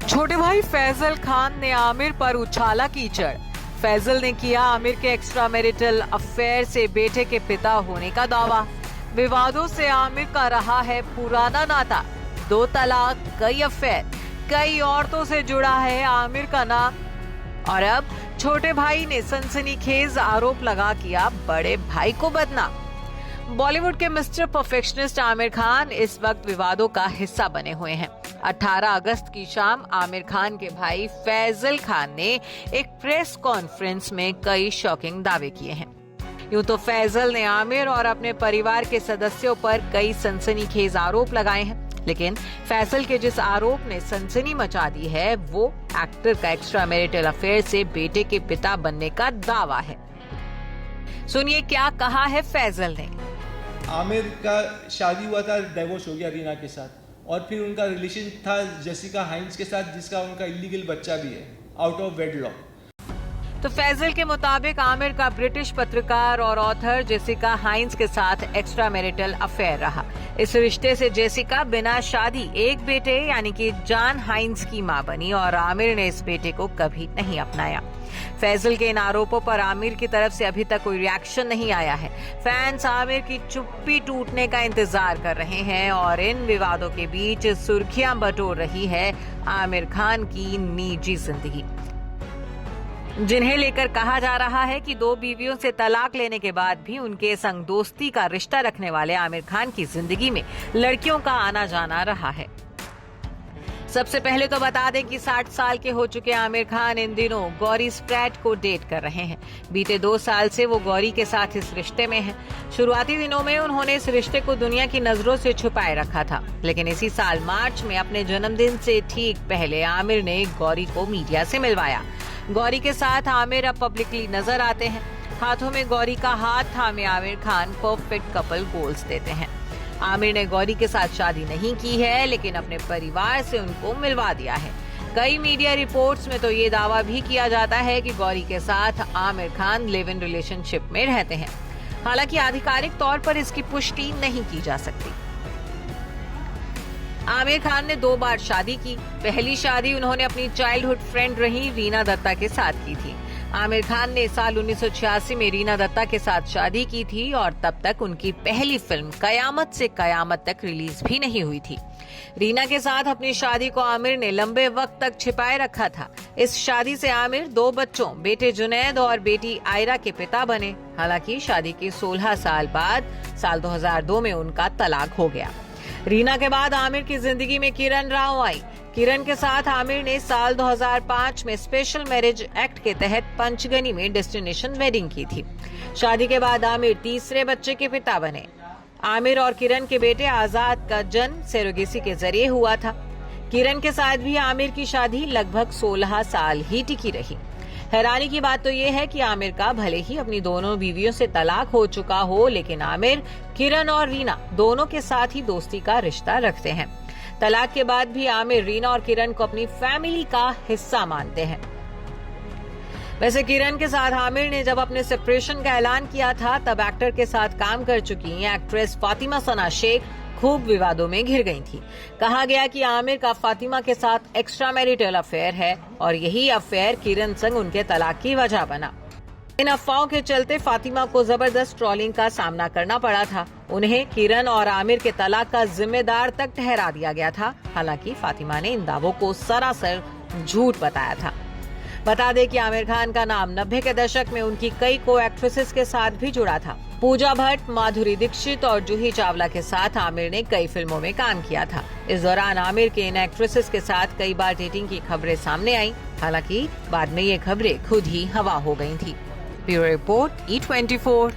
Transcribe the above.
छोटे भाई फैजल खान ने आमिर पर उछाला कीचड़। फैजल ने किया आमिर के एक्स्ट्रा मैरिटल अफेयर से बेटे के पिता होने का दावा। विवादों से आमिर का रहा है पुराना नाता। 2 तलाक, कई अफेयर, कई औरतों से जुड़ा है आमिर का नाम। और अब छोटे भाई ने सनसनीखेज आरोप लगा किया बड़े भाई को बदनाम। बॉलीवुड के मिस्टर परफेक्शनिस्ट आमिर खान इस वक्त विवादों का हिस्सा बने हुए हैं। 18 अगस्त की शाम आमिर खान के भाई फैजल खान ने एक प्रेस कॉन्फ्रेंस में कई शॉकिंग दावे किए हैं। यूं तो फैजल ने आमिर और अपने परिवार के सदस्यों पर कई सनसनीखेज आरोप लगाए हैं, लेकिन फैजल के जिस आरोप ने सनसनी मचा दी है वो एक्टर का एक्स्ट्रा मैरिटल अफेयर से बेटे के पिता बनने का दावा है। सुनिए क्या कहा है फैजल ने। आमिर का शादी हुआ था, डिवोर्स हो गया रीना के साथ, और फिर उनका रिलेशन था जेसिका हाइंस के साथ, जिसका उनका इलीगल बच्चा भी है, आउट ऑफ वेडलॉक। तो फैजल के मुताबिक आमिर का ब्रिटिश पत्रकार और ऑथर जेसिका हाइंस के साथ एक्स्ट्रा मैरिटल अफेयर रहा। इस रिश्ते से जेसिका बिना शादी एक बेटे यानी कि जॉन हाइंस की मां बनी और आमिर ने इस बेटे को कभी नहीं अपनाया। फैजल के इन आरोपों पर आमिर की तरफ से अभी तक कोई रिएक्शन नहीं आया है। फैंस आमिर की चुप्पी टूटने का इंतजार कर रहे हैं और इन विवादों के बीच सुर्खियां बटोर रही है आमिर खान की निजी जिंदगी, जिन्हें लेकर कहा जा रहा है कि 2 बीवियों से तलाक लेने के बाद भी उनके संग दोस्ती का रिश्ता रखने वाले आमिर खान की जिंदगी में लड़कियों का आना जाना रहा है। सबसे पहले तो बता दें कि 60 साल के हो चुके आमिर खान इन दिनों गौरी स्प्रैट को डेट कर रहे हैं। बीते 2 साल से वो गौरी के साथ इस रिश्ते में हैं। शुरुआती दिनों में उन्होंने इस रिश्ते को दुनिया की नजरों से छुपाए रखा था, लेकिन इसी साल मार्च में अपने जन्मदिन से ठीक पहले आमिर ने गौरी को मीडिया से मिलवाया। गौरी के साथ आमिर अब पब्लिकली नजर आते हैं। हाथों में गौरी का हाथ थामे Aamir Khan perfect couple goals देते हैं। आमिर ने गौरी के साथ शादी नहीं की है, लेकिन अपने परिवार से उनको मिलवा दिया है। कई मीडिया रिपोर्ट्स में तो ये दावा भी किया जाता है कि गौरी के साथ Aamir Khan live in relationship में रहते हैं। हालांकि आधिकारिक तौर पर इसकी पुष्टि नहीं की जा सकती। आमिर खान ने 2 बार शादी की। पहली शादी उन्होंने अपनी चाइल्डहुड फ्रेंड रही रीना दत्ता के साथ की थी। आमिर खान ने साल 1986 में रीना दत्ता के साथ शादी की थी और तब तक उनकी पहली फिल्म कयामत से कयामत तक रिलीज भी नहीं हुई थी। रीना के साथ अपनी शादी को आमिर ने लंबे वक्त तक छिपाए रखा था। इस शादी से आमिर 2 बच्चों, बेटे जुनैद और बेटी आयरा के पिता बने। हालांकि शादी के 16 साल बाद साल 2002 में उनका तलाक हो गया। रीना के बाद आमिर की जिंदगी में किरण राव आई। किरण के साथ आमिर ने साल 2005 में स्पेशल मैरिज एक्ट के तहत पंचगनी में डेस्टिनेशन वेडिंग की थी। शादी के बाद आमिर तीसरे बच्चे के पिता बने। आमिर और किरण के बेटे आजाद का जन्म सेरोगेसी के जरिए हुआ था। किरण के साथ भी आमिर की शादी लगभग 16 साल ही टिकी रही। हैरानी की बात तो ये है कि आमिर का भले ही अपनी दोनों बीवियों से तलाक हो चुका हो, लेकिन आमिर किरण और रीना दोनों के साथ ही दोस्ती का रिश्ता रखते हैं। तलाक के बाद भी आमिर रीना और किरण को अपनी फैमिली का हिस्सा मानते हैं। वैसे किरण के साथ आमिर ने जब अपने सेपरेशन का ऐलान किया था, तब एक्टर के साथ काम कर चुकी एक्ट्रेस फातिमा सना शेख खूब विवादों में घिर गई थी। कहा गया कि आमिर का फातिमा के साथ एक्स्ट्रा मैरिटल अफेयर है और यही अफेयर किरण संग उनके तलाक की वजह बना। इन अफवाहों के चलते फातिमा को जबरदस्त ट्रोलिंग का सामना करना पड़ा था। उन्हें किरण और आमिर के तलाक का जिम्मेदार तक ठहरा दिया गया था। हालांकि फातिमा ने इन दावों को सरासर झूठ बताया था। बता दें कि आमिर खान का नाम 90 के दशक में उनकी कई को एक्ट्रेसेस के साथ भी जुड़ा था। पूजा भट्ट, माधुरी दीक्षित और जूही चावला के साथ आमिर ने कई फिल्मों में काम किया था। इस दौरान आमिर के इन एक्ट्रेसेस के साथ कई बार डेटिंग की खबरें सामने आई। हालांकि बाद में ये खबरें खुद ही हवा हो गई थी। Bureau report E24।